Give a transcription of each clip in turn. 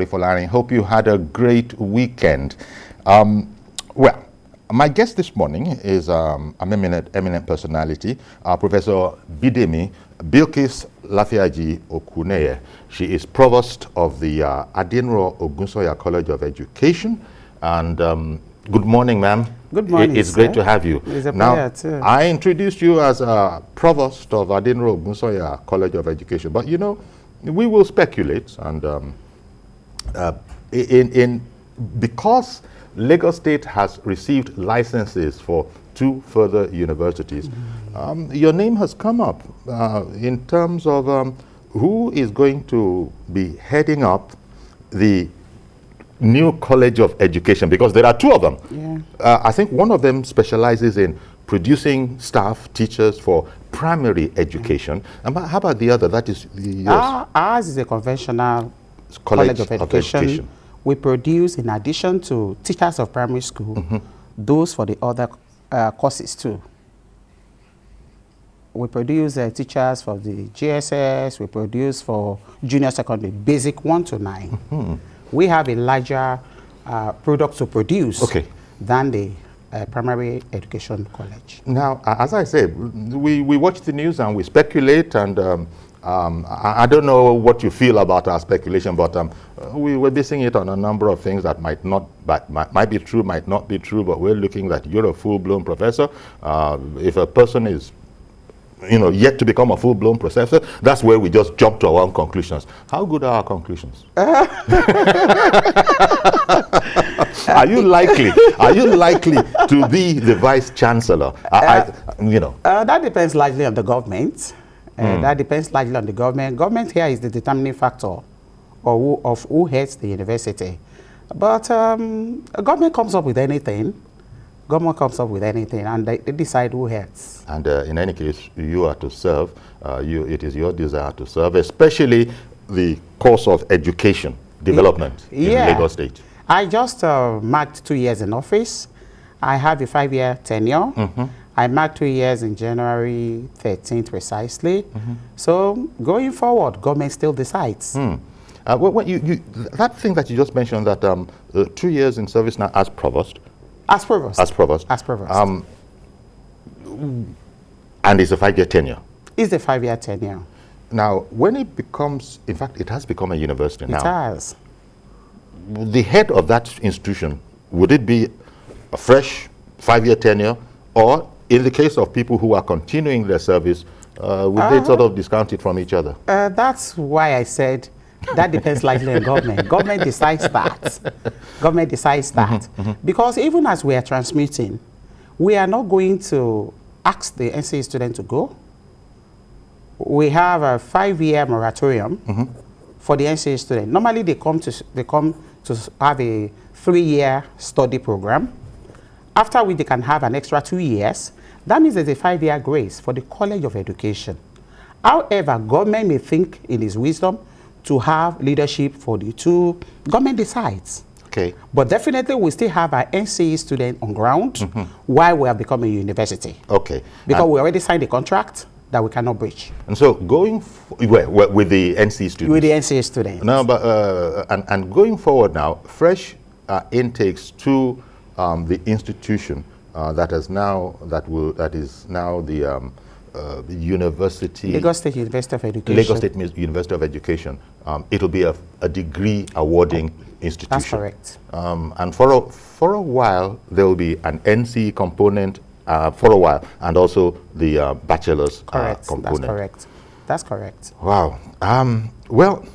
Folarin. Hope you had a great weekend. Well, my guest this morning is an eminent personality, Professor Bidemi Bilkis Lafiaji-Okuneye. She is Provost of the Untitled College of Education. And good morning, ma'am. Good morning, It's great to have you. It's a now, pleasure, too. I introduced you as Provost of Untitled College of Education, but you know, we will speculate, and because Lagos State has received licenses for 2 further universities, your name has come up in terms of who is going to be heading up the new College of Education, because there are 2 of them. Yeah. I think one of them specializes in producing staff, teachers for primary education. And how about the other? That is yours. Ours is a conventional college of education. We produce, in addition to teachers of primary school, those for the other courses too. We produce teachers for the GSS, we produce for junior secondary, basic 1 to 9. We have a larger product to produce than the primary education college. Now, as I said, we watch the news and we speculate, and I don't know what you feel about our speculation, but we're basing it on a number of things that might be true, might not be true, but we're looking that you're a full-blown professor. If a person is yet to become a full-blown professor, that's where we just jump to our own conclusions. How good are our conclusions? Are you likely to be the vice chancellor? That depends largely on the government. That depends largely on the government. Government here is the determining factor of who heads the university. But government comes up with anything. Government comes up with anything, and they decide who heads. And in any case, you are to serve. It is your desire to serve, especially the course of education development in Lagos State. I just marked 2 years in office. I have a 5-year tenure. I marked 2 years in January 13th precisely. So going forward, government still decides. That thing that you just mentioned, that 2 years in service now as provost. As provost. As provost. As provost. And it's a 5-year tenure. It's a 5-year tenure. Now, when it becomes, in fact, it has become a university now. It has. The head of that institution, would it be a fresh 5-year tenure, or in the case of people who are continuing their service, would they sort of discount it from each other? That's why I said that depends largely on government. Government decides that. Government decides that. Because even as we are transmitting, we are not going to ask the NCE student to go. We have a 5-year moratorium for the NCE student. Normally they come to have a 3-year study program, after which they can have an extra 2 years. That means there's a 5-year grace for the College of Education. However, government may think in its wisdom to have leadership for the 2. Government decides. Okay. But definitely we still have our NCE student on ground while we have become a university. Okay. Because we already signed a contract that we cannot breach. And so going with the NCE students? With the NCE students. No, but and going forward now, fresh intakes to the institution that is now the university. Lagos State University of Education. Lagos State University of Education. It'll be a degree awarding institution. That's correct. And for a while there will be an NCE component for a while, and also the bachelor's component. That's correct. That's correct. Wow. Well,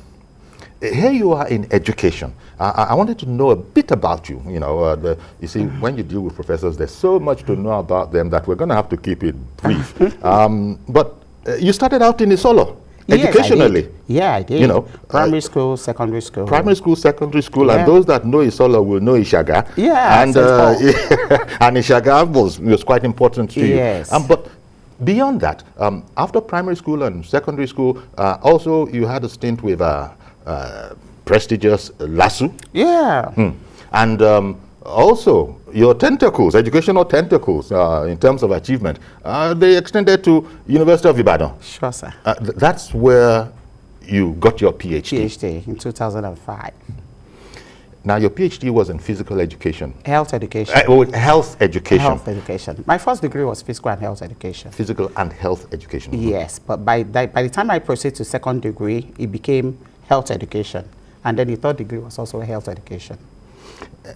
here you are in education. I wanted to know a bit about you. You see, when you deal with professors, there's so much to know about them that we're going to have to keep it brief. But you started out in Isolo, educationally. Yeah, I did. Primary school, secondary school. Primary school, secondary school, and those that know Isolo will know Ishaga. Yeah, and and Ishaga was quite important to you. Yes. But beyond that, after primary school and secondary school, also you had a stint with prestigious LASUED. Yeah. And also your tentacles, educational tentacles in terms of achievement, they extended to University of Ibadan. Sure, sir. That's where you got your PhD. PhD in 2005. Now, your PhD was in physical education. Health education. Health education. Health education. My first degree was physical and health education. Physical and health education. Yes, but by the time I proceeded to second degree, it became health education. And then the third degree was also health education.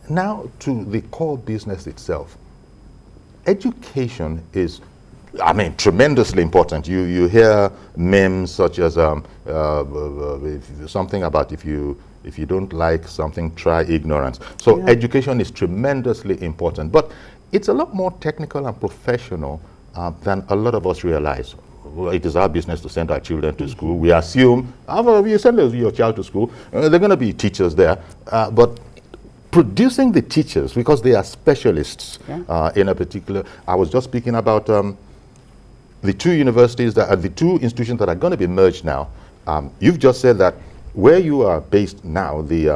Now, to the core business itself. Education is, I mean, tremendously important. You hear memes such as something about if you don't like something, try ignorance. So education is tremendously important, but it's a lot more technical and professional than a lot of us realize. Well, it is our business to send our children to school. We assume, you send your child to school, there are going to be teachers there, but producing the teachers, because they are specialists in a particular, I was just speaking about the two universities, the two institutions that are going to be merged now. You've just said that where you are based now, the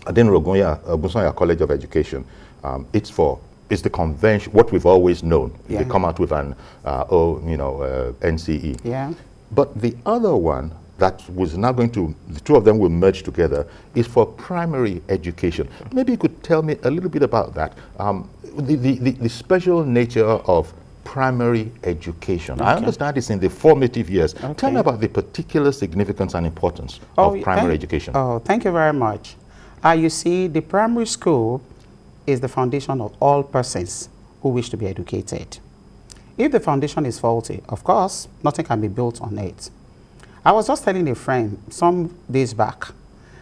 Ogunsanya College of Education, it's the convention, what we've always known. They come out with an NCE. Yeah. But the other one that was now going to, the two of them will merge together, is for primary education. Maybe you could tell me a little bit about that. The special nature of primary education. I understand it's in the formative years. Tell me about the particular significance and importance of primary education. Oh, thank you very much. You see, the primary school is the foundation of all persons who wish to be educated. If the foundation is faulty, of course, nothing can be built on it. I was just telling a friend some days back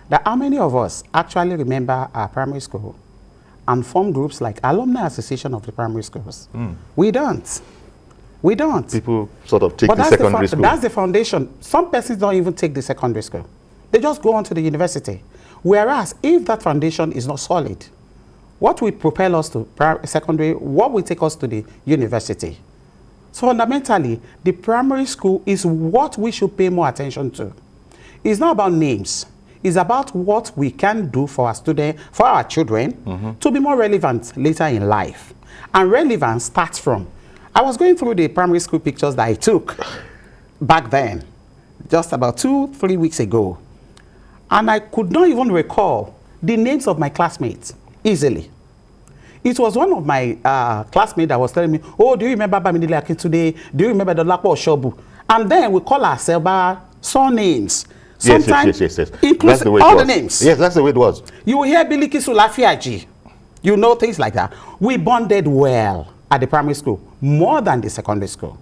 that how many of us actually remember our primary school and form groups like Alumni Association of the primary schools. We don't. We don't. People sort of take the secondary school. That's the foundation. Some persons don't even take the secondary school. They just go on to the university. Whereas if that foundation is not solid, what will propel us to secondary, what will take us to the university? So fundamentally, the primary school is what we should pay more attention to. It's not about names. It's about what we can do for our students, for our children, to be more relevant later in life. And relevance starts from, I was going through the primary school pictures that I took back then, just about 2-3 weeks ago. And I could not even recall the names of my classmates easily. It was one of my classmates that was telling me, oh, do you remember Bamidele Akintunde? Do you remember Dolapo Oshobu? And then we call ourselves by surnames. Sometimes yes. includes all the names. Yes, that's the way it was. You will hear Bilkis Lafiaji. You know, things like that. We bonded well at the primary school, more than the secondary school.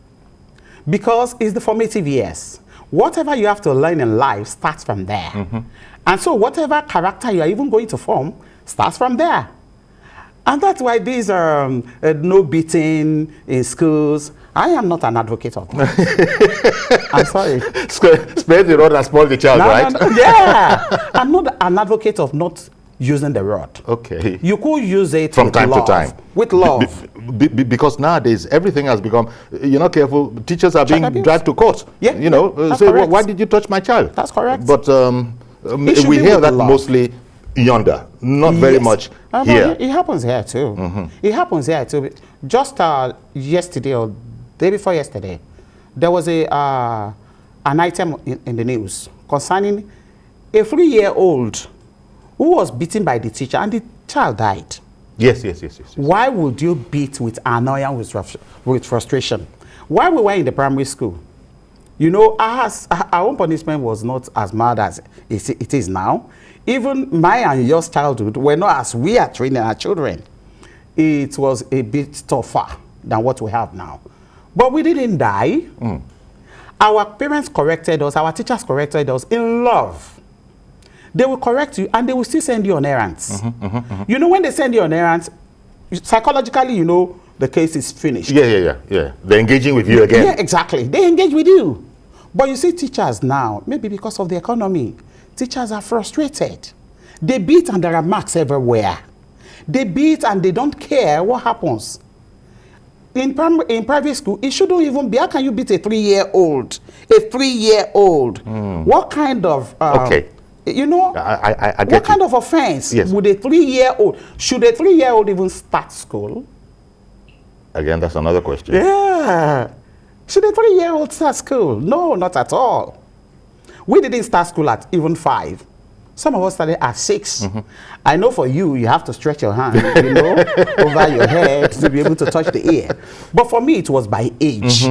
Because it's the formative years. Whatever you have to learn in life starts from there. And so whatever character you are even going to form starts from there. And that's why these are no beating in schools. I am not an advocate of that. I'm sorry. Spare the rod and spoil the child, right? No. Yeah. I'm not an advocate of not using the rod. Okay. You could use it from time to time. With love. Because nowadays everything has become, you're not careful, teachers are being dragged to court. Yeah. You know, say, well, why did you touch my child? That's correct. But we hear that mostly yonder, not very much here. It happens here too. It happens here too. Just yesterday or day before yesterday, there was an item in the news concerning a 3-year-old who was beaten by the teacher and the child died. Yes. Why would you beat with annoyance, with frustration? While we were in the primary school, you know, our own punishment was not as mad as it is now. Even my and your childhood were not as we are training our children. It was a bit tougher than what we have now. But we didn't die. Our parents corrected us, our teachers corrected us in love. They will correct you and they will still send you on errands. You know, when they send you on errands, psychologically, you know, the case is finished. Yeah. They're engaging with you again. Yeah, exactly. They engage with you. But you see teachers now, maybe because of the economy, teachers are frustrated. They beat and there are marks everywhere. They beat and they don't care what happens. In private school, it shouldn't even be. How can you beat a 3-year-old? A 3-year-old. What kind of... you know, I get what kind of offense would a 3-year-old... Should a 3-year-old even start school? Again, that's another question. Yeah. Should a 3-year-old start school? No, not at all. We didn't start school at even 5. Some of us started at 6. I know for you, you have to stretch your hand, you know, over your head to be able to touch the ear. But for me, it was by age.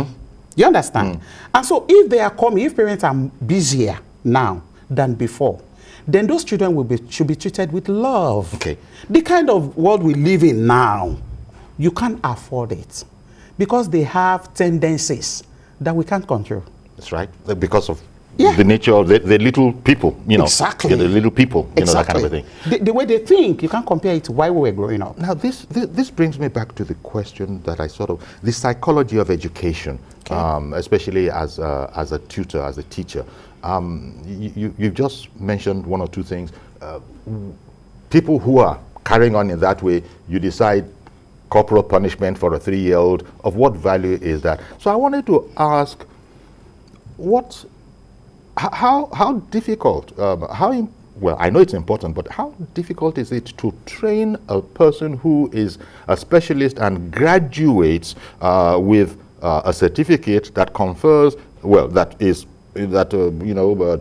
You understand? And so if they are coming, if parents are busier now than before, then those children should be treated with love. Okay. The kind of world we live in now, you can't afford it because they have tendencies that we can't control. That's right. Because of the nature of the little people, you know. Exactly. The little people, you know, that kind of a thing. The way they think, you can't compare it to why we were growing up. Now, this brings me back to the question that I the psychology of education, especially as a tutor, as a teacher. You've just mentioned one or two things. People who are carrying on in that way, you decide corporal punishment for a 3-year-old, of what value is that? So I wanted to ask, how difficult, well, I know it's important, but how difficult is it to train a person who is a specialist and graduates with a certificate that confers, well, that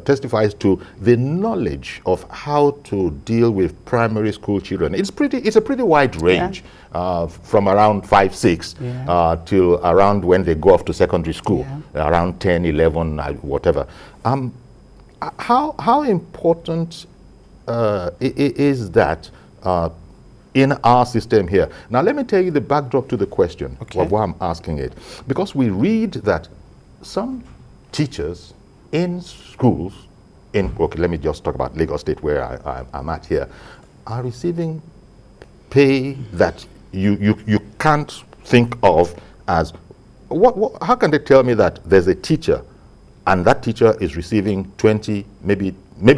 testifies to the knowledge of how to deal with primary school children? It's a pretty wide range, from around 5, 6 till around when they go off to secondary school, around 10, 11, whatever. How important is that in our system here? Now, let me tell you the backdrop to the question of why I'm asking it. Because we read that some teachers in schools, let me just talk about Lagos State where I'm at here, are receiving pay that you can't think of as, how can they tell me that there's a teacher and that teacher is receiving 20, maybe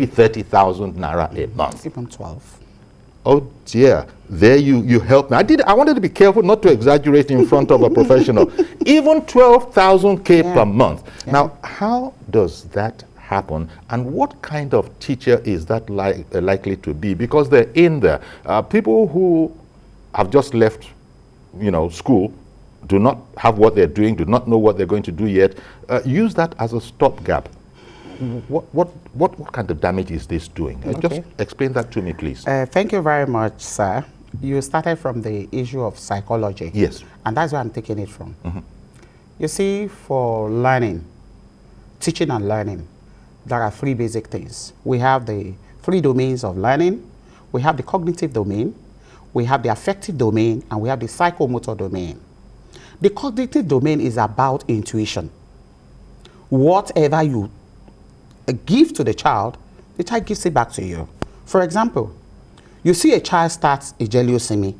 30,000 naira a month? Even 12. Oh dear, there you help me. I wanted to be careful not to exaggerate in front of a professional. Even 12,000 per month. Now, how does that happen, and what kind of teacher is that likely to be? Because they're in there. People who have just left, school, do not have what they're doing, do not know what they're going to do yet, use that as a stopgap. What kind of damage is this doing? Just explain that to me, please. Thank you very much, sir. You started from the issue of psychology. Yes. And that's where I'm taking it from. You see, for learning, teaching and learning, there are 3 basic things. We have the 3 domains of learning. We have the cognitive domain, we have the affective domain, and we have the psychomotor domain. The cognitive domain is about intuition. Whatever you give to the child gives it back to you. For example, you see a child starts a Jeliosimi.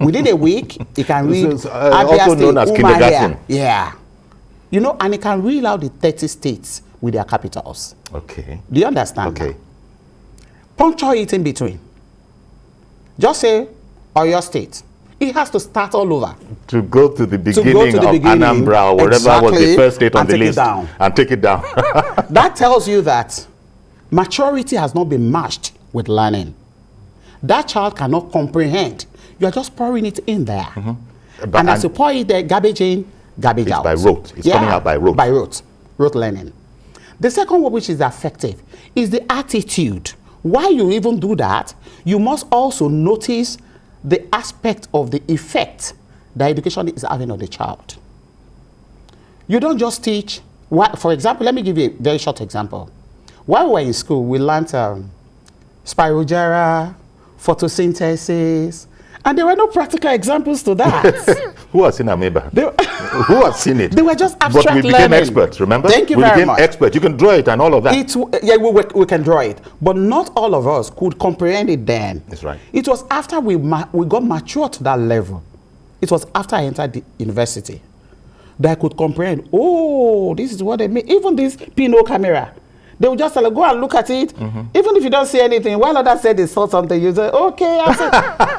Within a week, he can read also known as kindergarten. And he can read out the 30 states with their capitals. Okay. Do you understand? Okay. Puncture it in between. Just say, Oyo State. He has to start all over. To go to the beginning of Anambra or whatever was the first state on the list. And take it down. That tells you that maturity has not been matched with learning. That child cannot comprehend. You are just pouring it in there. And as you pour it there, garbage in, garbage out. It's by rote. It's coming out by rote. By rote. Rote learning. The second one, which is affective, is the attitude. Why you even do that, you must also notice the aspect of the effect that education is having on the child. You don't just teach. For example, let me give you a very short example. While we were in school, we learned Spirogyra, photosynthesis, and there were no practical examples to that. Who has seen amoeba? Who has seen it? They were just abstract learning. But we became experts, remember? Thank you very much. We became experts. You can draw it and all of that. We can draw it. But not all of us could comprehend it then. That's right. It was after we got mature to that level. It was after I entered the university that I could comprehend, this is what they mean. Even this Pinot camera. They would just go and look at it. Even if you don't see anything, while others said they saw something, you say, okay.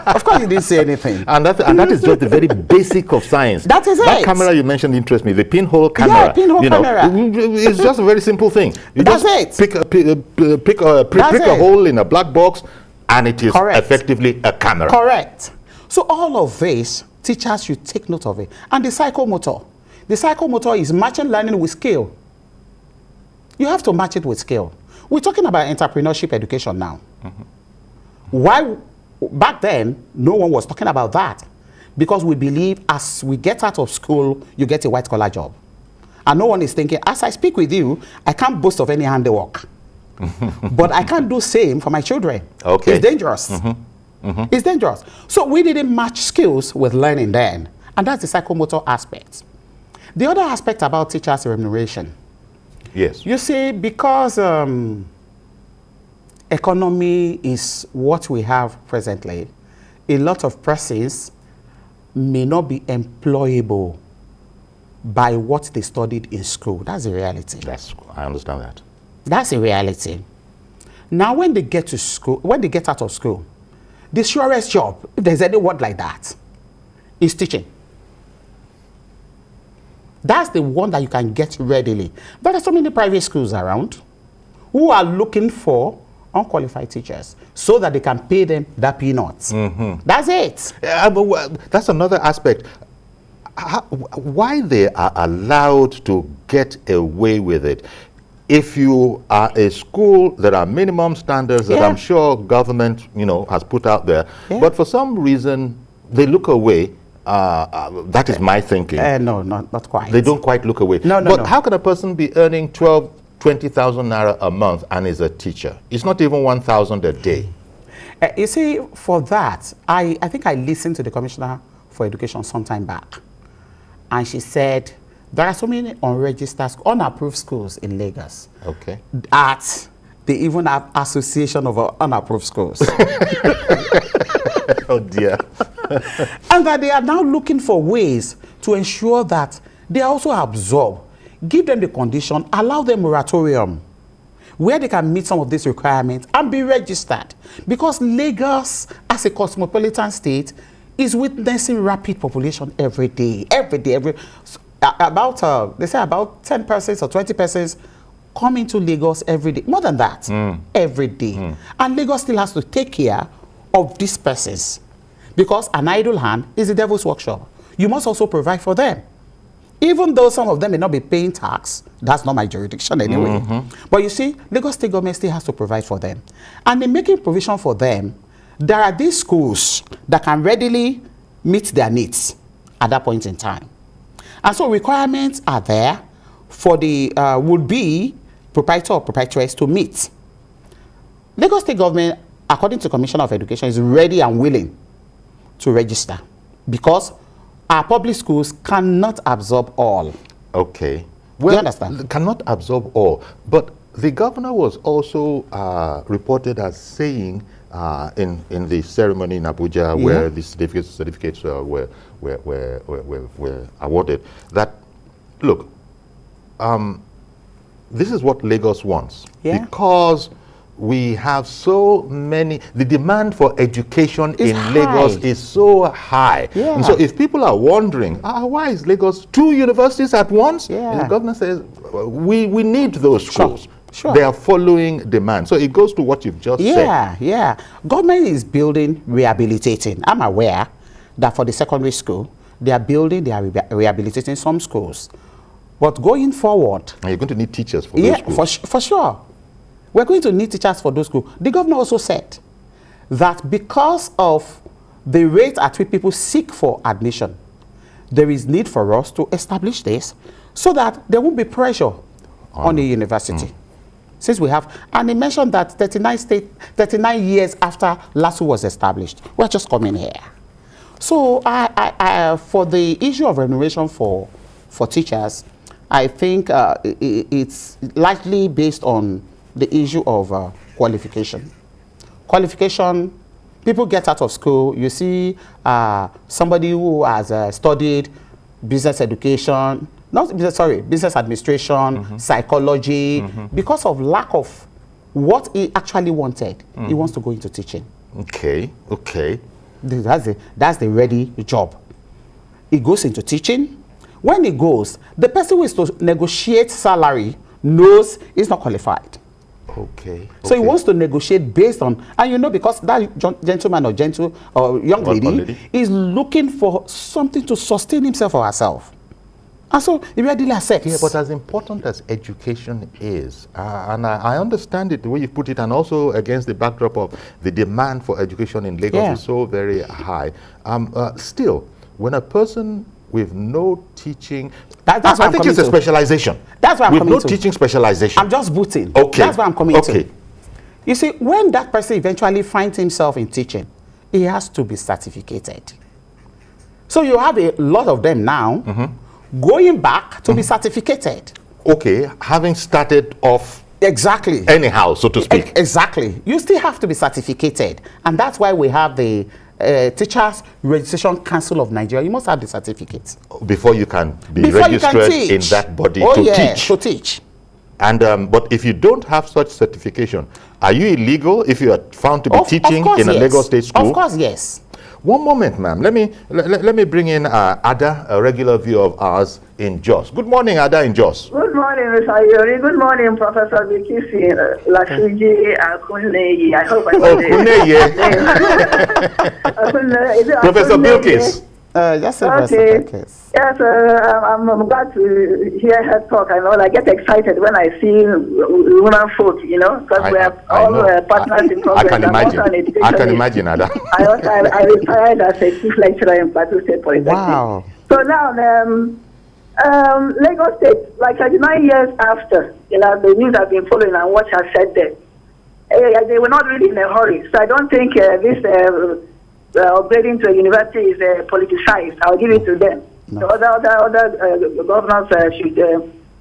Of course you didn't see anything. And that is just the very basic of science. That is That camera you mentioned interests me, the pinhole camera. Yeah, pinhole camera. It's just a very simple thing. You That's just it. pick a hole in a black box, and it is effectively a camera. Correct. So all of this, teachers should take note of it. And the psychomotor. The psychomotor is matching learning with skill. You have to match it with skill. We're talking about entrepreneurship education now. Why, back then, no one was talking about that. Because we believe as we get out of school, you get a white-collar job. And no one is thinking, as I speak with you, I can't boast of any handiwork. But I can't do same for my children. Okay. It's dangerous. It's dangerous. So we didn't match skills with learning then. And that's the psychomotor aspect. The other aspect about teachers' remuneration. Yes. You see, because economy is what we have presently, a lot of persons may not be employable by what they studied in school. That's the reality. I understand that. That's a reality. Now, when they get to school, when they get out of school, the surest job, if there's any word like that, is teaching. That's the one that you can get readily. But there are so many private schools around who are looking for unqualified teachers so that they can pay them the peanuts. That's it. But that's another aspect. Why they are allowed to get away with it? If you are a school, there are minimum standards that I'm sure government, has put out there. But for some reason, they look away. That is my thinking. No, not quite. They don't quite look away. But how can a person be earning 20,000 naira a month and is a teacher? It's not even 1,000 a day. You see, for that, I think I listened to the Commissioner for Education some time back. And she said, there are so many unregistered, unapproved schools in Lagos. Okay. That they even have association of unapproved schools. Oh dear. And that they are now looking for ways to ensure that they also absorb, give them the condition, allow them moratorium, where they can meet some of these requirements and be registered. Because Lagos, as a cosmopolitan state, is witnessing rapid population every day. They say about 10 persons or 20 persons come into Lagos every day. More than that, every day. And Lagos still has to take care of these persons. Because an idle hand is the devil's workshop. You must also provide for them. Even though some of them may not be paying tax, that's not my jurisdiction anyway. But you see, Lagos State government still has to provide for them. And in making provision for them, there are these schools that can readily meet their needs at that point in time. And so requirements are there for the would-be proprietor or proprietress to meet. Lagos State government, according to Commissioner of Education, is ready and willing to register because our public schools cannot absorb all. Okay. Well, do you understand? Cannot absorb all. But the governor was also reported as saying in the ceremony in Abuja where the certificates were awarded that, look, this is what Lagos wants. Because we have so many, the demand for education in Lagos is so high. And so if people are wondering, why is Lagos 2 universities at once? And the governor says, we need those schools. They are following demand. So it goes to what you've just said. Government is building, rehabilitating. I'm aware that for the secondary school, they are building, they are rehabilitating some schools. But going forward... And you're going to need teachers for those schools. For sure. We're going to need teachers for those schools. The governor also said that because of the rate at which people seek for admission, there is need for us to establish this so that there won't be pressure on the university. Since we have, and he mentioned that 39 years after LASUED was established, we're just coming here. So for the issue of remuneration for teachers, I think it's largely based on the issue of qualification. Qualification, people get out of school, you see somebody who has studied business education, business administration, psychology, because of lack of what he actually wanted, he wants to go into teaching. Okay. That's the ready job. He goes into teaching. When he goes, the person who is to negotiate salary knows he's not qualified. Okay. So he wants to negotiate based on, and because that gentleman or young lady is looking for something to sustain himself or herself. And so he readily accepts. Yeah, but as important as education is, and I understand it the way you put it, and also against the backdrop of the demand for education in Lagos is so very high. Still, when a person with no teaching, that's I think it's a specialization. That's what I'm coming to. With no teaching specialization. I'm just booting. Okay. That's what I'm coming to. You see, when that person eventually finds himself in teaching, he has to be certificated. So you have a lot of them now going back to be certificated. Okay, having started off exactly anyhow, so to speak. Exactly. You still have to be certificated. And that's why we have the Teachers Registration Council of Nigeria. You must have the certificate. Before you can be registered in that body to teach. And but if you don't have such certification, are you illegal if you are found to be teaching in a Lagos State school? Of course, yes. One moment, ma'am. Let me bring in Ada, a regular viewer of ours in Jos. Good morning, Ada in Jos. Good morning, Mr. Ayori. Good morning, Professor Bilkis Lafiaji-Okuneye. I hope I got it. Professor Bilkis. Just okay. Yes, I'm glad to hear her talk. I know I get excited when I see women folk, because we have all partners in progress. I can imagine, Ada. I retired as a chief lecturer in Plateau State Polytechnic. Wow. So now, Lagos State, like 39 years after, the news I've been following and what has said there, they were not really in a hurry. So I don't think this upgrading to a university is politicized. I'll give it to them. No. So other governors should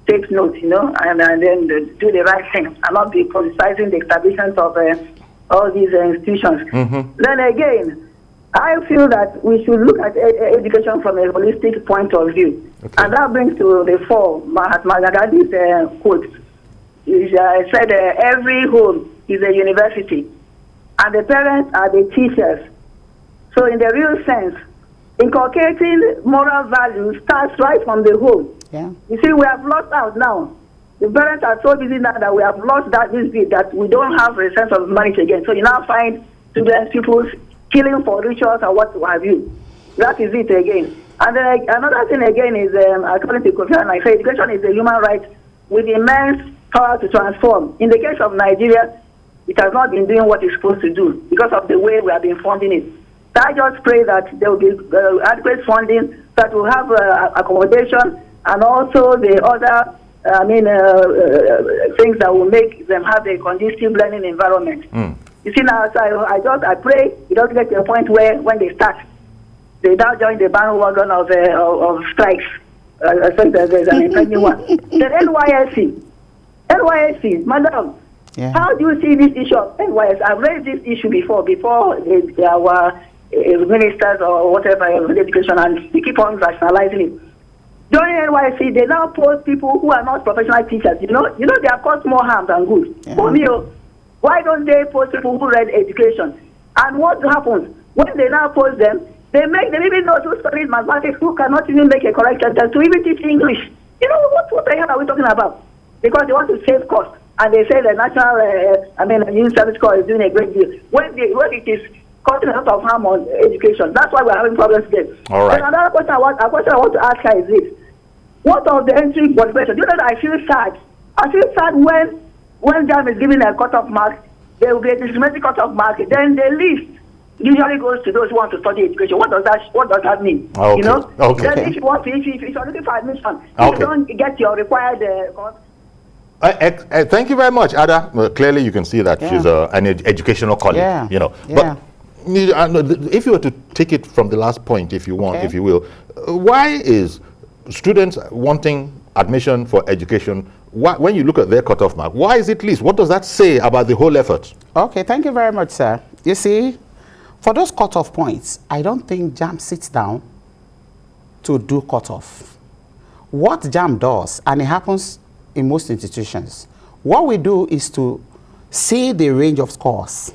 take note, and then do the right thing and not be politicizing the establishment of all these institutions. Then again, I feel that we should look at education from a holistic point of view. And that brings to the fore Mahatma Gandhi's quote. He said, every home is a university, and the parents are the teachers. So in the real sense, inculcating moral values starts right from the home. Yeah. You see, we have lost out now. The parents are so busy now that we have lost this bit that we don't have a sense of marriage again. So you now find students, people killing for rituals or what have you. That is it again. And then another thing again is, according to Kofi Annan, I say education is a human right with immense power to transform. In the case of Nigeria, it has not been doing what it's supposed to do because of the way we have been funding it. So I just pray that there will be adequate funding that will have accommodation and also the other, things that will make them have a conducive learning environment. You see now, so I pray it doesn't get to a point where when they start, they now join the bandwagon of strikes. I think there's an impending one. The NYSC, madam. Yeah. How do you see this issue of NYSC? I've raised this issue before our ministers or whatever education, and we keep on rationalizing it. During NYSC, they now post people who are not professional teachers. You know they have caused more harm than good. Yeah. For me, why don't they post people who read education? And what happens when they now post them? They even know who studied mathematics who cannot even make a correct sentence to even teach English. What the hell are we talking about? Because they want to save costs, and they say the national Youth Service Corps is doing a great deal. When it is causing a lot of harm on education, that's why we're having problems today. All right. And another question I want to ask her is this: what of the entry qualification? You know that I feel sad. I feel sad when JAMB is giving a cut-off mark, there will be a discriminatory cut-off mark. Then the list usually goes to those who want to study education. What does that mean? Okay. Then if you're looking for admission, if you don't get your required thank you very much, Ada. Well, clearly, you can see that she's an educational colleague. Yeah. But if you were to take it from the last point, if you want, if you will, why is students wanting admission for education? When you look at their cutoff mark, why is it least? What does that say about the whole effort? Okay, thank you very much, sir. You see, for those cutoff points, I don't think JAMB sits down to do cutoff. What JAMB does, and it happens in most institutions, what we do is to see the range of scores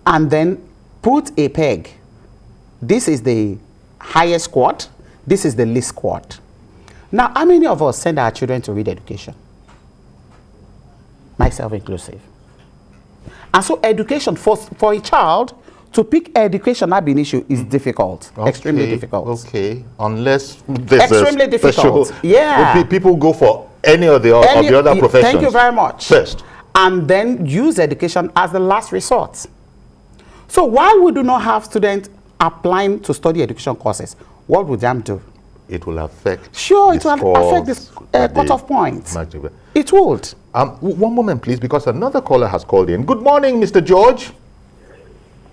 and then put a peg. This is the highest scored, this is the least scored. Now, how many of us send our children to read education? Myself inclusive. And so education for a child to pick education ab initio is difficult, extremely difficult. Okay, unless there's extremely a difficult. special, Yeah. People go for any of the other professions. Thank you very much. First. And then use education as the last resort. So while we do not have students applying to study education courses, what would JAMB do? It will affect. Sure, it will affect this cut-off point. It would. One moment, please, because another caller has called in. Good morning, Mr. George.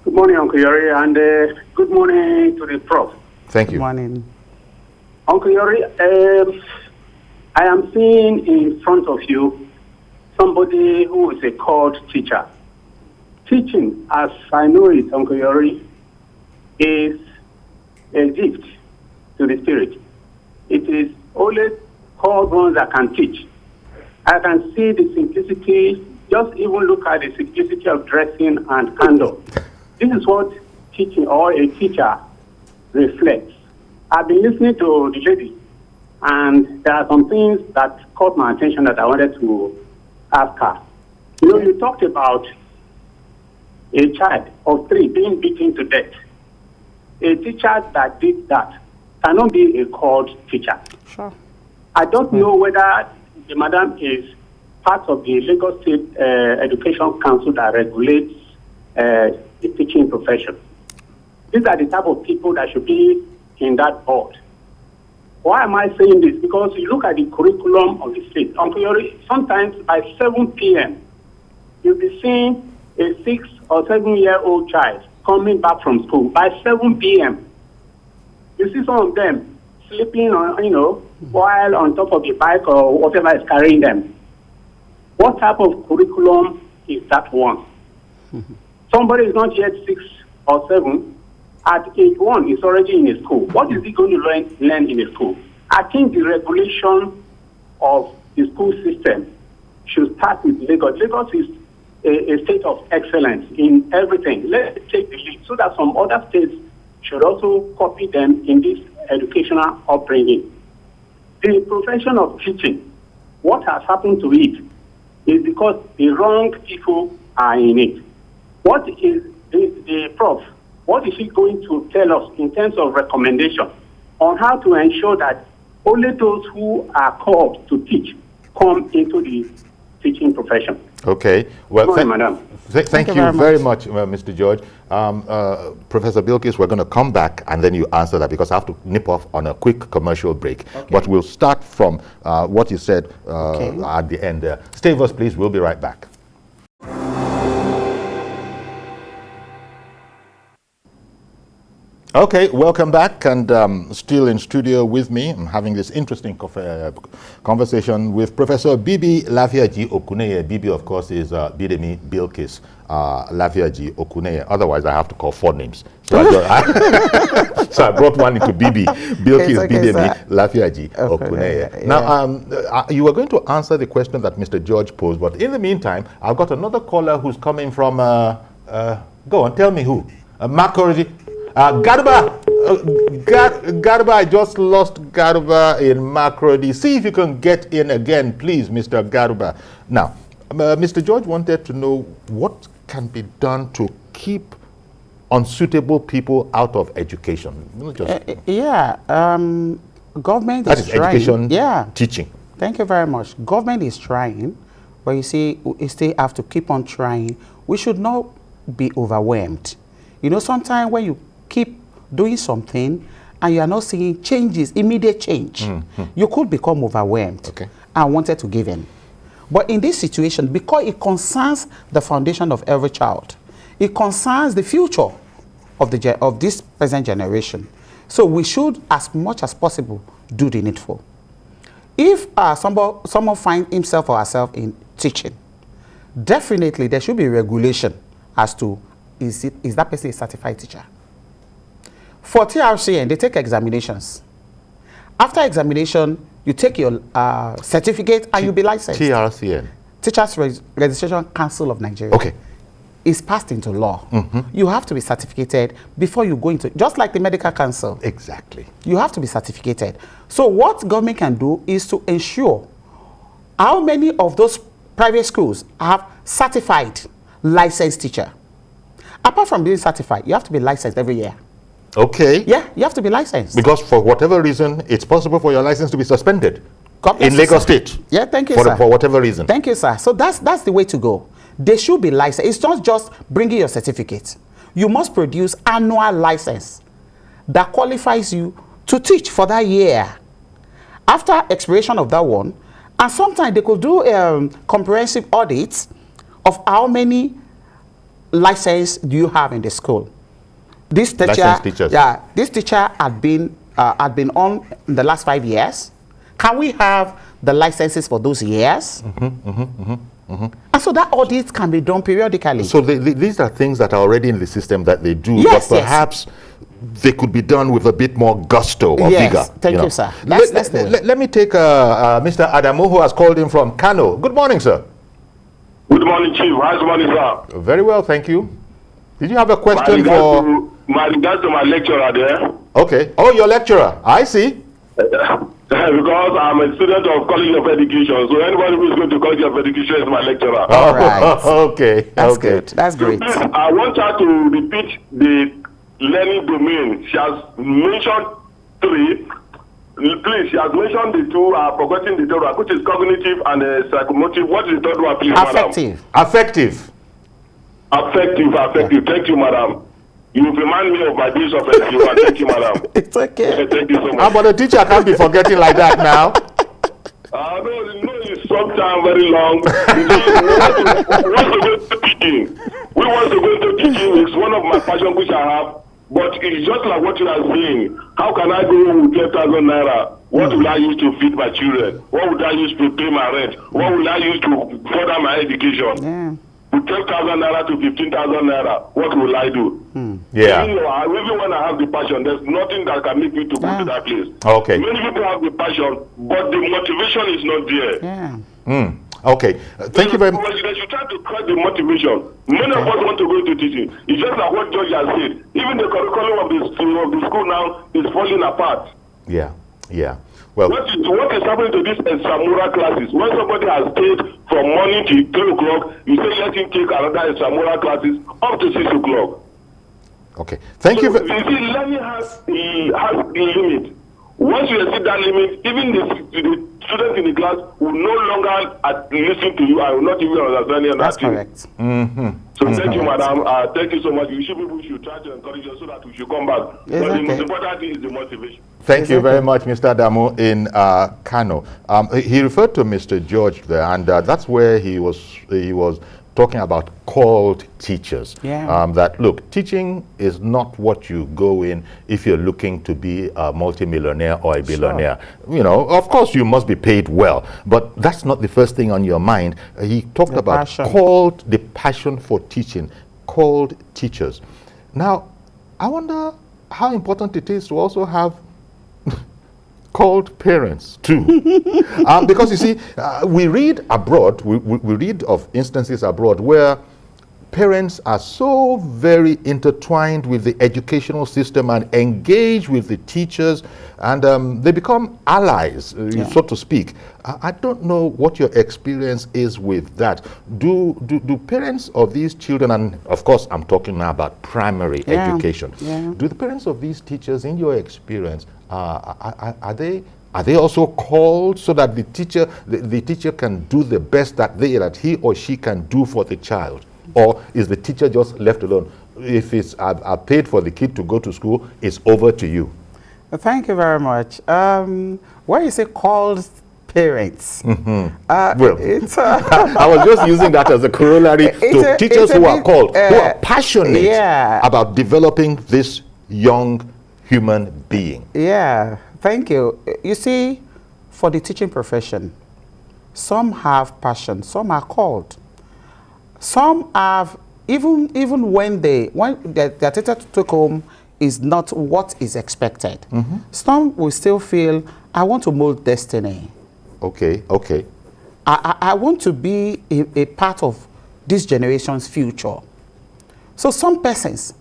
Good morning, Uncle Yori, and good morning to the Prof. Thank you. Good morning. Uncle Yori, I am seeing in front of you somebody who is a called teacher. Teaching, as I know it, Uncle Yori, is a gift to the spirit. It is only called ones that can teach. I can see the simplicity, just even look at the simplicity of dressing and candor. This is what teaching or a teacher reflects. I've been listening to the lady, and there are some things that caught my attention that I wanted to ask her. You know, you talked about a child of 3 being beaten to death. A teacher that did that cannot be a called teacher. Sure. I don't know whether the madam is part of the Lagos State Education Council that regulates the teaching profession. These are the type of people that should be in that board. Why am I saying this? Because you look at the curriculum of the state. Sometimes by 7 p.m., you'll be seeing a 6 or 7-year-old child coming back from school. By 7 p.m., you see some of them sleeping on, while on top of the bike or whatever is carrying them. What type of curriculum is that one? Somebody is not yet 6 or 7. At age 1, is already in a school. What is he going to learn in a school? I think the regulation of the school system should start with Lagos. Lagos is a state of excellence in everything. Let's take the lead so that some other states should also copy them in this educational upbringing. The profession of teaching, what has happened to it is because the wrong people are in it. What is the Prof? What is he going to tell us in terms of recommendation on how to ensure that only those who are called to teach come into the teaching profession? Okay. Well, thank you very much, Mr. George. Professor Bilkis, we're going to come back and then you answer that because I have to nip off on a quick commercial break. Okay. But we'll start from what you said at the end there. Stay with us, please. We'll be right back. Okay, welcome back, and still in studio with me, I'm having this interesting conversation with Professor Bidemi Lafiaji-Okuneye. Bibi, of course, is Bidemi Bilkis Lafiaji-Okuneye. Otherwise, I have to call 4 names. So I brought one into Bibi. Bilkis Bidemi Lafiaji-Okuneye. Okay. Now, you were going to answer the question that Mr. George posed, but in the meantime, I've got another caller who's coming from, go on, tell me who. Makurdi. Garuba, I just lost Garuba in Makurdi. See if you can get in again, please, Mr. Garuba. Now, Mr. George wanted to know what can be done to keep unsuitable people out of education. Government that is trying. Education, teaching. Thank you very much. Government is trying, but you see, we still have to keep on trying. We should not be overwhelmed. You know, sometimes when you keep doing something and you are not seeing changes, immediate change, you could become overwhelmed and wanted to give in. But in this situation, because it concerns the foundation of every child, it concerns the future of this present generation. So we should, as much as possible, do the needful. If someone finds himself or herself in teaching, definitely there should be regulation as to is that person a certified teacher. For TRCN, they take examinations. After examination, you take your certificate and you'll be licensed. TRCN? Teachers Registration Council of Nigeria. Okay. It's passed into law. You have to be certificated before you go into, just like the medical council. Exactly. You have to be certificated. So what government can do is to ensure how many of those private schools have certified licensed teacher. Apart from being certified, you have to be licensed every year. Okay. Yeah, you have to be licensed. Because for whatever reason, it's possible for your license to be suspended God bless in you, Lagos sir. State. Yeah, thank you, for, sir. for whatever reason. Thank you, sir. So that's the way to go. They should be licensed. It's not just bringing your certificate. You must produce annual license that qualifies you to teach for that year. After expiration of that one, and sometimes they could do comprehensive audits of how many license do you have in the school. This teacher, yeah, this teacher had been on in the last 5 years. Can we have the licenses for those years? And so that audit can be done periodically. So these are things that are already in the system that they do, yes, but perhaps they could be done with a bit more gusto or vigor. Thank you, sir. Let me take Mr. Adamu, who has called in from Kano. Good morning, sir. Good morning, Chief. How's the morning, sir? Very well, thank you. Did you have a question for... My regards to my lecturer there. Okay. Oh, your lecturer. I see. Because I'm a student of College of Education, so anybody who is going to College of Education is my lecturer. All right. Okay. That's good. That's great. So please, I want her to repeat the learning domain. She has mentioned 3. Please, she has mentioned the 2. Forgetting the 3rd one, which is cognitive and psychomotive. What is the 3rd one, please, Affective. madam? Affective. Affective. Thank you, madam. You remind me of my days of SU1. Thank you, madam. It's okay. Thank you so much. But the teacher can't be forgetting like that now. No, it's sometimes very long. We want to go to teaching. We want to go to teaching. It's one of my passions which I have. But it's just like what you are saying. How can I go with 10,000 naira? What will I use to feed my children? What would I use to pay my rent? What will I use to further my education? Yeah. With 10,000 naira to 15,000 naira, what will I do? Yeah. Even when I have the passion, there's nothing that can make me to go to that place. Okay. Many people have the passion, but the motivation is not there. Yeah. Okay. Thank you very much. They should try to cut the motivation. Many of us want to go into teaching. It's just like what George has said. Even the curriculum of the school now is falling apart. Yeah. Well, what is happening to these Samura classes? When somebody has stayed from morning till 3 o'clock, you say let him take another Samura classes up to 6 o'clock. Okay. Thank you. You see, learning has a limit. Once you exceed that limit, even the students in the class will no longer listen to you. I will not even understand you. That's correct. So thank you, madam. Thank you so much. People should try to encourage us so that we should come back. It's But okay. the most important thing is the motivation. Thank you very much, Mr. Adamu in Kano. He referred to Mr. George there, and that's where he was talking about called teachers. Yeah. That look, teaching is not what you go in if you're looking to be a multimillionaire or a billionaire. Sure. You know, of course you must be paid well, but that's not the first thing on your mind. He talked about the passion for teaching, called teachers. Now, I wonder how important it is to also have called parents too. Because you see, we read abroad, we read of instances abroad where parents are so very intertwined with the educational system and engage with the teachers, and they become allies, so to speak. I don't know what your experience is with that. Do parents of these children, and of course I'm talking now about primary education, do the parents of these teachers, in your experience, are they also called so that the teacher can do the best that he or she can do for the child? Or is the teacher just left alone? If it's I've paid for the kid to go to school, it's over to you. Thank you very much. When you say called parents, well, it's I was just using that as a corollary to teachers who are called, who are passionate about developing this young human being. Yeah, thank you. You see, for the teaching profession, some have passion, some are called. Some have, even when their teacher to take home is not what is expected. Some will still feel, I want to mold destiny. Okay. I want to be a part of this generation's future. So some persons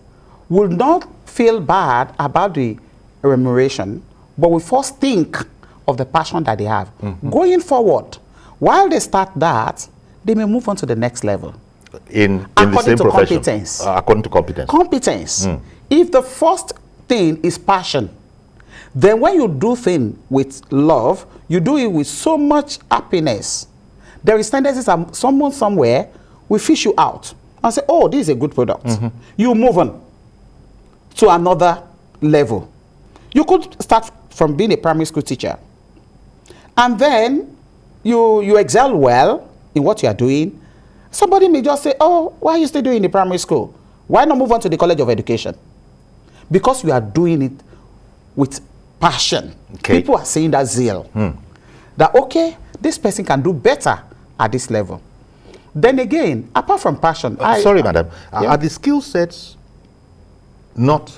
will not feel bad about the remuneration, but will first think of the passion that they have. Going forward, while they start that, they may move on to the next level. in the same profession? Competence. According to competence. Competence. If the first thing is passion, then when you do things with love, you do it with so much happiness. There is tendencies that someone somewhere will fish you out and say, oh, this is a good product. You move on to another level. You could start from being a primary school teacher, and then you excel well in what you are doing. Somebody may just say, oh, why are you still doing the primary school? Why not move on to the College of Education? Because you are doing it with passion. Okay. People are saying that zeal. That, okay, this person can do better at this level. Then again, apart from passion... sorry, madam. Are the skill sets not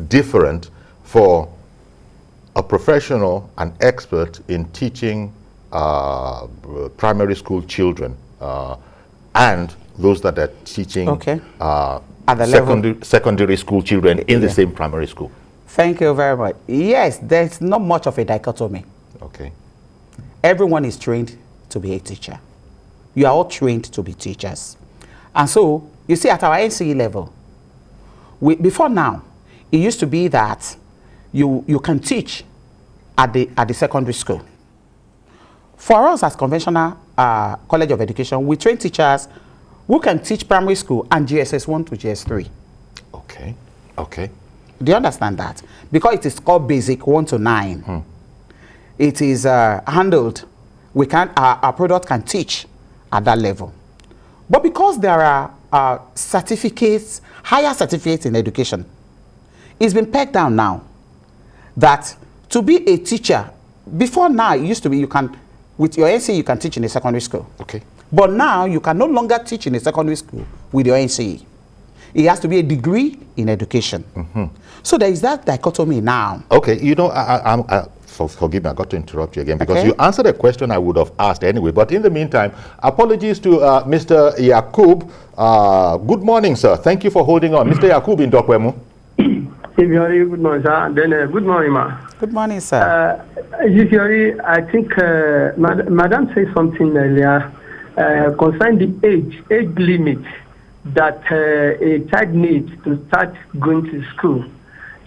different for a professional, an expert in teaching primary school children and those that are teaching secondary school children in the same primary school? Thank you very much. Yes, there's not much of a dichotomy. Okay. Everyone is trained to be a teacher. You are all trained to be teachers. And so, you see, at our NCE level, before now, it used to be that you can teach at the secondary school. For us as conventional College of Education, we train teachers who can teach primary school and GSS 1 to GS 3. Okay, okay. Do you understand that? Because it is called basic 1 to 9. It is handled. Our product can teach at that level. But because there are certificates, higher certificates in education, it's been pegged down now that to be a teacher, before now it used to be with your NCE you can teach in a secondary school. Okay. But now you can no longer teach in a secondary school with your NCE. It has to be a degree in education. So there is that dichotomy now. Okay, you know, forgive me, I got to interrupt you again because you answered a question I would have asked anyway. But in the meantime, apologies to Mr. Yakub. Good morning, sir. Thank you for holding on. Mr. Yakub in Dokwemu. Good morning, sir. Then good morning, ma. Good morning, sir. Usually, I think Madam said something earlier concerning the age limit that a child needs to start going to school.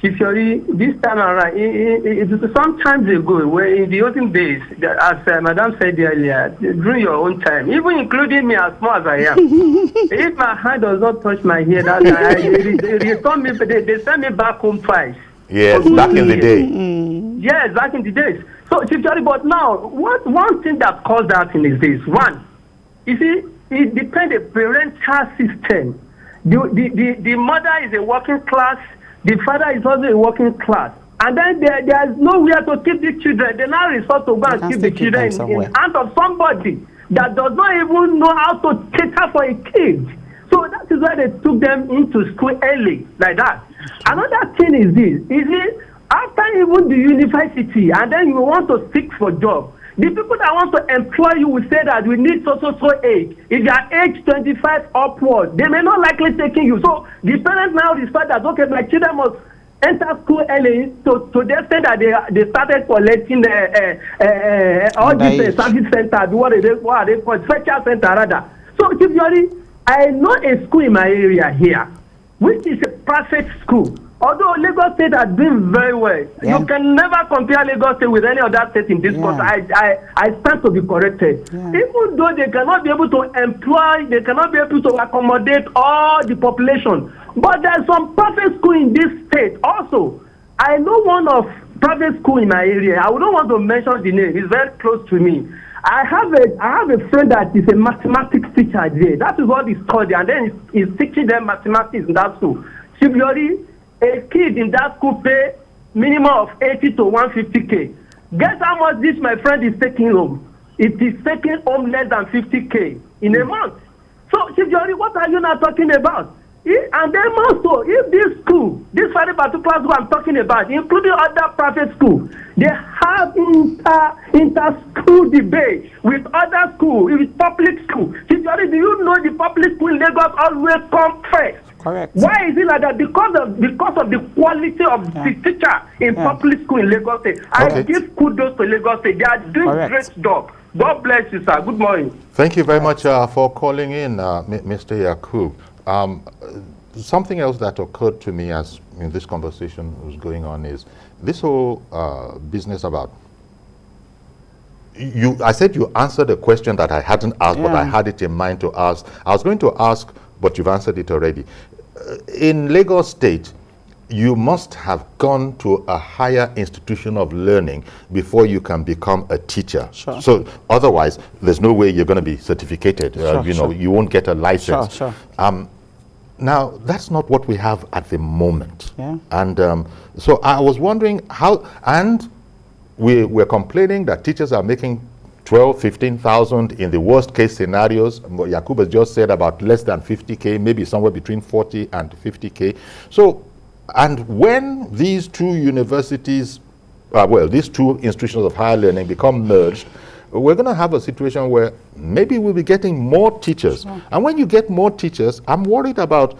Usually, this time around, some time ago, where in the olden days, as Madam said earlier, during your own time, even including me as small as I am, if my hand does not touch my head, they send me back home twice. Yes, back in the day. Yes, back in the days. So, but now, one thing that caused that thing is this. One, you see, it depends on the parental system. The mother is a working class, the father is also a working class. And then there is nowhere to keep the children. They now resort to go and keep the children in hands of somebody that does not even know how to cater for a kid. So that is why they took them into school early, like that. Another thing is this, after even the university, and then you want to seek for job, the people that want to employ you will say that we need so age. If you are age 25 upward, they may not likely taking you. So the parents now decide that, okay, my children must enter school early to the extent that they started collecting all these service centers, what are they called, special center rather. So typically, I know a school in my area here, which is a private school. Although Lagos State has been very well, you can never compare Lagos State with any other state in this country. I stand to be corrected. Even though they cannot be able to employ, they cannot be able to accommodate all the population. But there's some private school in this state also. I know one of private school in my area. I don't want to mention the name. It's very close to me. I have a friend that is a mathematics teacher there. That is what he studied, and then he's teaching them mathematics in that school. Similarly, a kid in that school pay minimum of 80 to 150K. Guess how much this my friend is taking home? It is taking home less than 50K in a month. So, Chief Jori, what are you now talking about? And then also, if this school, this very particular school I'm talking about, including other private schools, they have inter-school debate with other schools, with public schools. Chief Jori, do you know the public school in Lagos always come first? Correct. Why is it like that? Because of the quality of the teacher in public school in Lagos State. I give kudos to Lagos State. They are doing great job. God bless you, sir. Good morning. Thank you very much for calling in, Mr. Yakub. Something else that occurred to me as this conversation was going on is this whole business about you. I said you answered a question that I hadn't asked, but I had it in mind to ask. I was going to ask, but you've answered it already. In Lagos State, you must have gone to a higher institution of learning before you can become a teacher. Sure. So otherwise, there's no way you're going to be certificated. You won't get a license. Sure. Now, that's not what we have at the moment. Yeah. And so I was wondering how, and we're complaining that teachers are making 12, 15,000 in the worst case scenarios. Yakub has just said about less than 50K, maybe somewhere between 40 and 50K. So, and when these two universities, these two institutions of higher learning become merged, we're going to have a situation where maybe we'll be getting more teachers. Sure. And when you get more teachers, I'm worried about,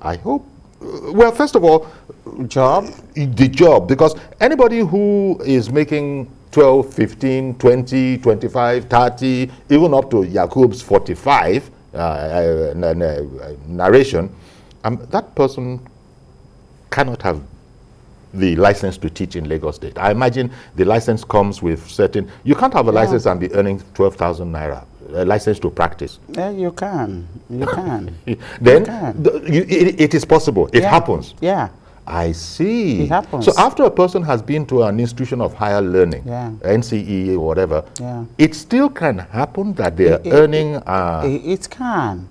I hope, well, first of all, the job, because anybody who is making 12, 15, 20, 25, 30, even up to Yakub's 45 narration, that person cannot have the license to teach in Lagos State. I imagine the license comes with certain, you can't have a license and be earning 12,000 naira, a license to practice. Yeah, you can. Then you can. It is possible. It happens. Yeah. I see. It happens. So after a person has been to an institution of higher learning, NCE or whatever, it still can happen that they're earning. It can.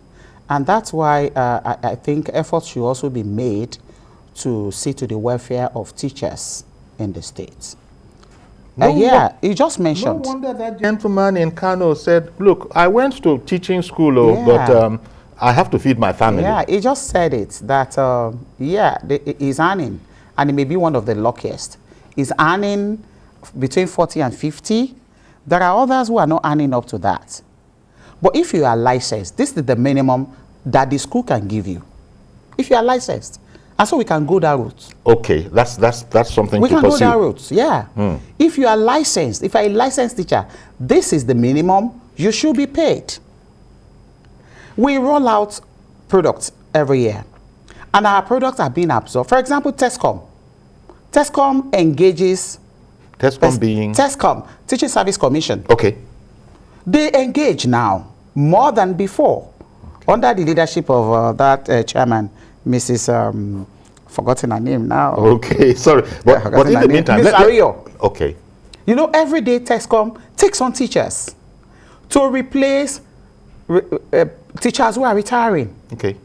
And that's why I think efforts should also be made to see to the welfare of teachers in the state. You just mentioned. No wonder that gentleman in Kano said, look, I went to teaching school, but I have to feed my family. Yeah, he just said it, that, he's earning, and he may be one of the luckiest. He's earning between 40 and 50. There are others who are not earning up to that. But if you are licensed, this is the minimum that the school can give you. If you are licensed. And so we can go that route. Okay, that's something we to can pursue. Go that route, yeah. If you are licensed, if you are a licensed teacher, this is the minimum you should be paid. We roll out products every year, and our products are being absorbed. For example, TESCOM. TESCOM engages. TESCOM being? TESCOM, Teaching Service Commission. Okay. They engage now more than before, under the leadership of that chairman, Mrs. Forgotten her name now. Okay, sorry. But in the meantime, Ms. Ario. Okay. You know, every day TESCOM takes on teachers to replace teachers who are retiring. Okay.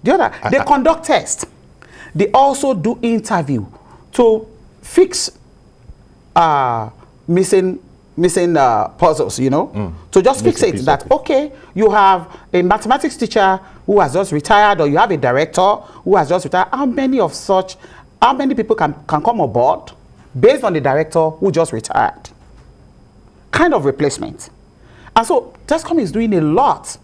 They conduct tests. They also do interview to fix missing puzzles, to just fix it that, okay, you have a mathematics teacher who has just retired, or you have a director who has just retired. How many people can come aboard based on the director who just retired? Kind of replacement. And so TESCOM is doing a lot.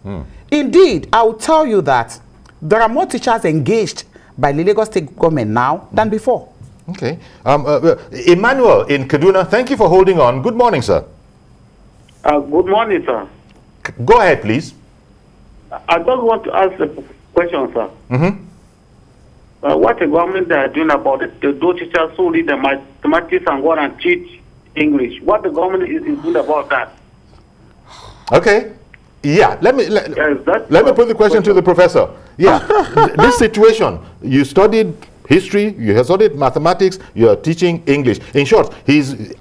Indeed, I will tell you that there are more teachers engaged by the Lagos State government now than before. Okay. Emmanuel in Kaduna, thank you for holding on. Good morning, sir. Good morning, sir. Go ahead, please. I just want to ask a question, sir. What the government are doing about those teachers who read the mathematics and go and teach English? What the government is doing about that? Okay. Yeah, let me put the question to the professor. Yeah, this situation, you studied history, you have studied mathematics, you are teaching English. In short,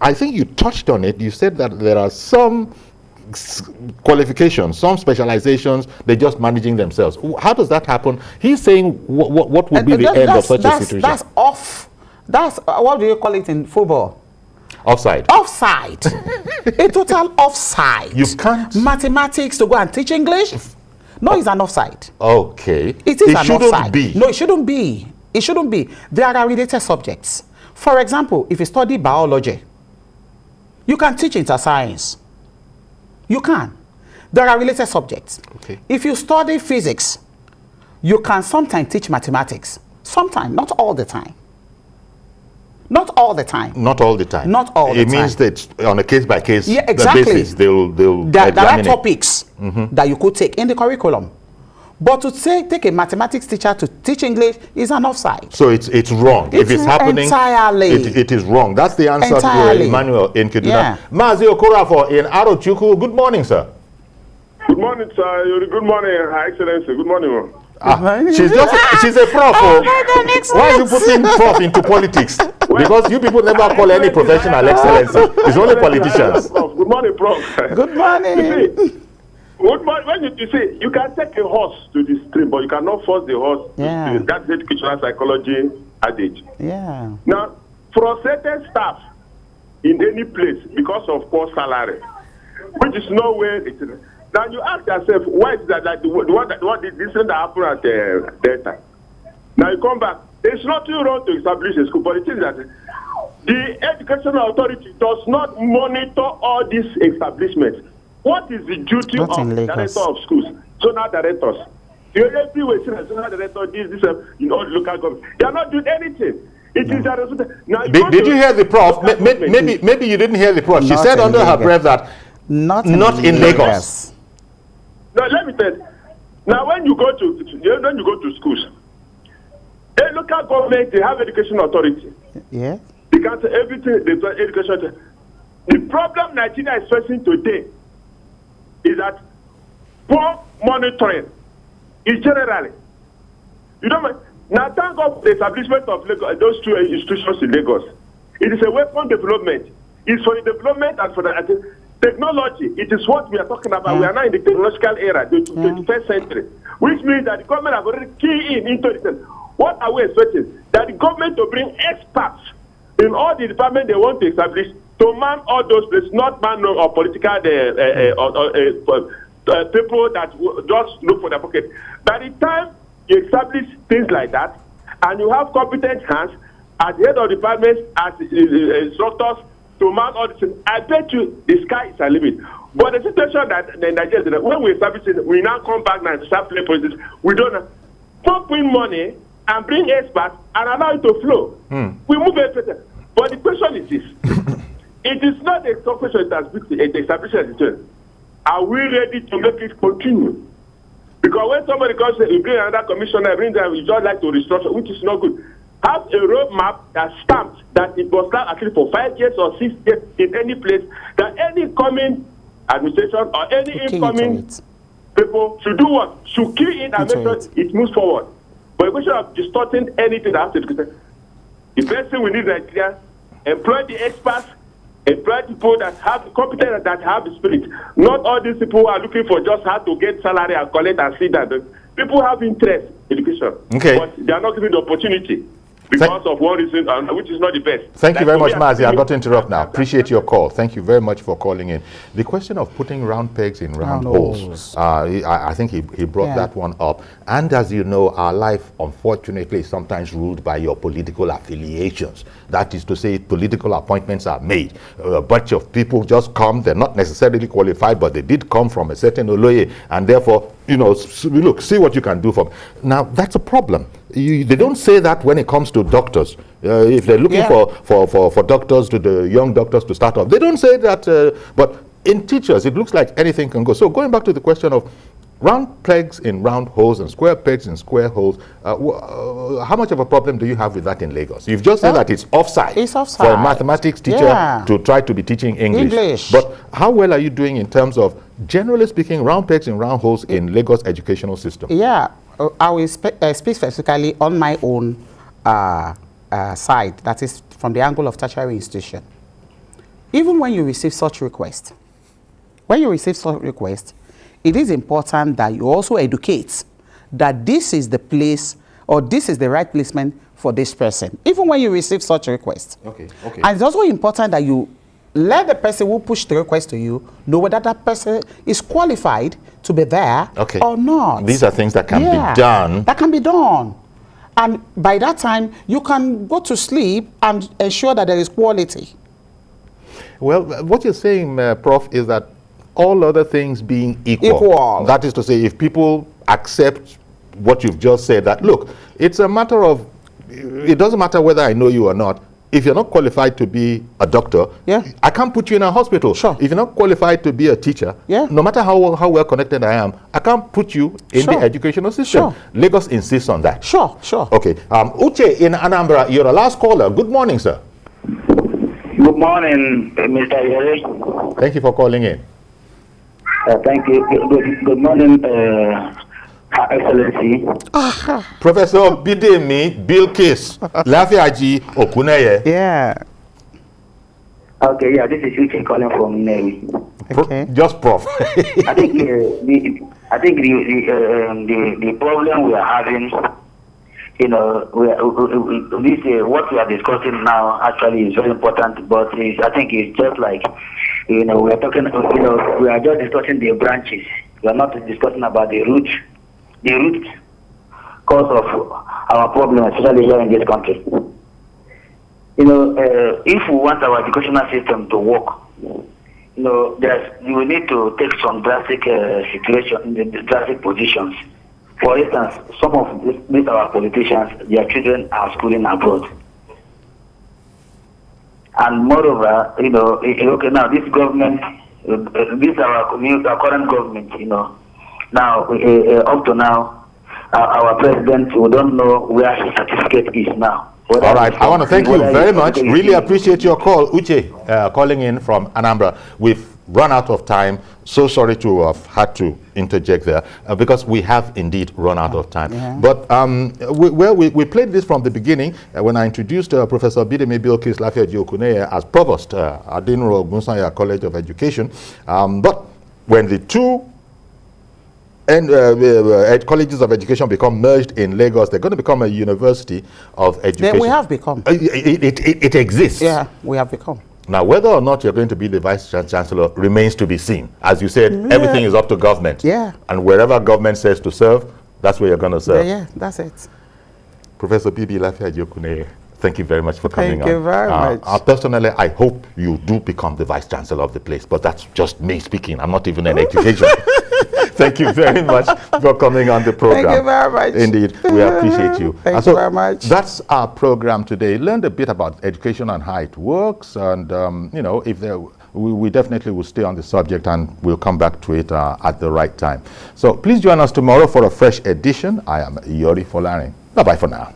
I think you touched on it. You said that there are some qualifications, some specializations, they're just managing themselves. How does that happen? He's saying what would be the end of such a situation? That's off. That's, what do you call it in football? Offside. Offside. A total offside. You can't. Mathematics to go and teach English? No, it's an offside. Okay. It is an offside. Be. No, it shouldn't be. It shouldn't be. There are related subjects. For example, if you study biology, you can teach interscience. You can. There are related subjects. Okay. If you study physics, You can sometimes teach mathematics. Sometimes, not all the time. Not all the time. Not all the time. Not all the time. It means that on a case-by-case exactly. basis, they'll there are examine topics that you could take in the curriculum. But to take a mathematics teacher to teach English is an offside. So it's wrong. If it's happening, entirely. It is wrong. That's the answer Entirely. to Emmanuel in Kaduna. Yeah. Mazi Okorafor in Arochukwu. Good morning, sir. Good morning, sir. Good morning, Her Excellency. Good morning. She's a prof. Why are you putting prof into politics? Because you people never call any professional excellency. It's only politicians. Good morning, Prof. Good morning. Good morning. When you see, you can take a horse to the stream, but you cannot force the horse to stream. That's the educational psychology adage. Yeah. Now, frustrated staff in any place because of poor salary, which is nowhere. Now you ask yourself, why is that what did this thing that happened at Delta? Now you come back. There's nothing wrong to establish a school, but it is that the educational authority does not monitor all these establishments. What is the duty of director of schools, zonal directors? You everywhere see a zonal director, this, local government. They are not doing anything. It is a result. Now, did you hear the prof? Maybe you didn't hear the prof. She said under her breath that not in Lagos. No, let me tell you. Now, when you go to schools, a local government, they have education authority. Yeah. They can say everything. They do education. The problem Nigeria is facing today is that poor monitoring is generally. You know, now thank God for the establishment of Lagos, those two institutions in Lagos. It is a weapon development. It's for the development and for the technology. It is what we are talking about. We are now in the technological era, the 21st century, which means that the government have already keyed into it. What are we expecting? That the government to bring experts in all the departments they want to establish to man all those places, not man or political people that just look for their pocket. By the time you establish things like that, and you have competent hands at the head of departments, as instructors to man all this, I bet you the sky is a limit. But the situation that the Nigerians, when we establish it, we now come back now and start playing politics. We don't pump in money and bring experts and allow it to flow. We move everything. But the question is this. It is not a question that the establishment is. Are we ready to make it continue? Because when somebody comes and you bring another commissioner, bring them, you just like to restructure, which is not good. Have a roadmap that's stamped that it was not at least for 5 years or 6 years in any place, that any coming administration or any incoming people should do what? Should key in and make sure it moves forward. But the question of distorting anything that has to do, the best thing we need in Nigeria, employ the experts, employ people that have the competence, that have the spirit. Not all these people are looking for just how to get salary and collect and see that. People have interest in education, but they are not given the opportunity because of one reason, which is not the best. Thank you very much, Mazi. I've got to interrupt now. Appreciate your call. Thank you very much for calling in. The question of putting round pegs in round holes, I think he brought that one up. And as you know, our life, unfortunately, is sometimes ruled by your political affiliations. That is to say, political appointments are made. A bunch of people just come. They're not necessarily qualified, but they did come from a certain Oloye, and therefore, look, see what you can do for them. Now, that's a problem. They don't say that when it comes to doctors. If they're looking for doctors, to the young doctors to start off, they don't say that. But in teachers, it looks like anything can go. So going back to the question of round pegs in round holes and square pegs in square holes, how much of a problem do you have with that in Lagos? You've just said that it's offside. It's offside for a mathematics teacher to try to be teaching English. But how well are you doing in terms of, generally speaking, round pegs in round holes in Lagos educational system? Yeah, I will speak specifically on my own side, that is from the angle of tertiary institution. Even when you receive such request, it is important that you also educate that this is the place or this is the right placement for this person, even when you receive such a request. Okay. And it's also important that you let the person who pushed the request to you know whether that person is qualified to be there or not. These are things that can be done. That can be done. And by that time, you can go to sleep and ensure that there is quality. Well, what you're saying, Prof, is that all other things being equal. That is to say, if people accept what you've just said, that look, it's a matter of, it doesn't matter whether I know you or not. If you're not qualified to be a doctor, I can't put you in a hospital. Sure. If you're not qualified to be a teacher, no matter how well connected I am, I can't put you in the educational system. Sure. Lagos insists on that. Sure, sure. Okay. Uche in Anambra, you're the last caller. Good morning, sir. Good morning, Mr. Yere. Thank you for calling in. Thank you. Good morning, Excellency. Professor Bidemi Bilkis Lafiaji-Okuneye. Yeah. Okay, yeah, this is Uche calling from Navy. Okay. Just Prof. I think the problem we are having, you know, what we are discussing now actually is very important, but I think it's just like, you know, we are talking, you know, we are just discussing the branches. We are not discussing about the root cause of our problem, especially here in this country. You know, if we want our educational system to work, you know, we need to take some drastic drastic positions. For instance, some of these our politicians, their children are schooling abroad. And moreover, you know, okay, now this government, this our current government, you know, now up to now, our president, we don't know where his certificate is now. All right, I want to thank you very much. Really appreciate your call, Uche, calling in from Anambra. We've run out of time. So sorry to have had to interject there because we have indeed run out of time. Yeah. But we played this from the beginning when I introduced Professor Bidemi Bilkis Lafiaji-Okuneye as Provost at Adinro Gunsanya College of Education. But when the two colleges of education become merged in Lagos, they're going to become a university of education. We have become. It exists. Yeah, we have become. Now, whether or not you're going to be the Vice Chancellor remains to be seen. As you said, everything is up to government. Yeah. And wherever government says to serve, that's where you're going to serve. Yeah, that's it. Professor Bidemi Lafiaji-Okuneye, thank you very much for coming on. Thank you very much. Personally, I hope you do become the Vice Chancellor of the place, but that's just me speaking. I'm not even an education. Thank you very much for coming on the program. Thank you very much. Indeed, we appreciate you. Thank you very much. That's our program today. Learned a bit about education and how it works, and you know, if there, we definitely will stay on the subject, and we'll come back to it at the right time. So please join us tomorrow for a fresh edition. I am Yori Folarin. Bye bye for now.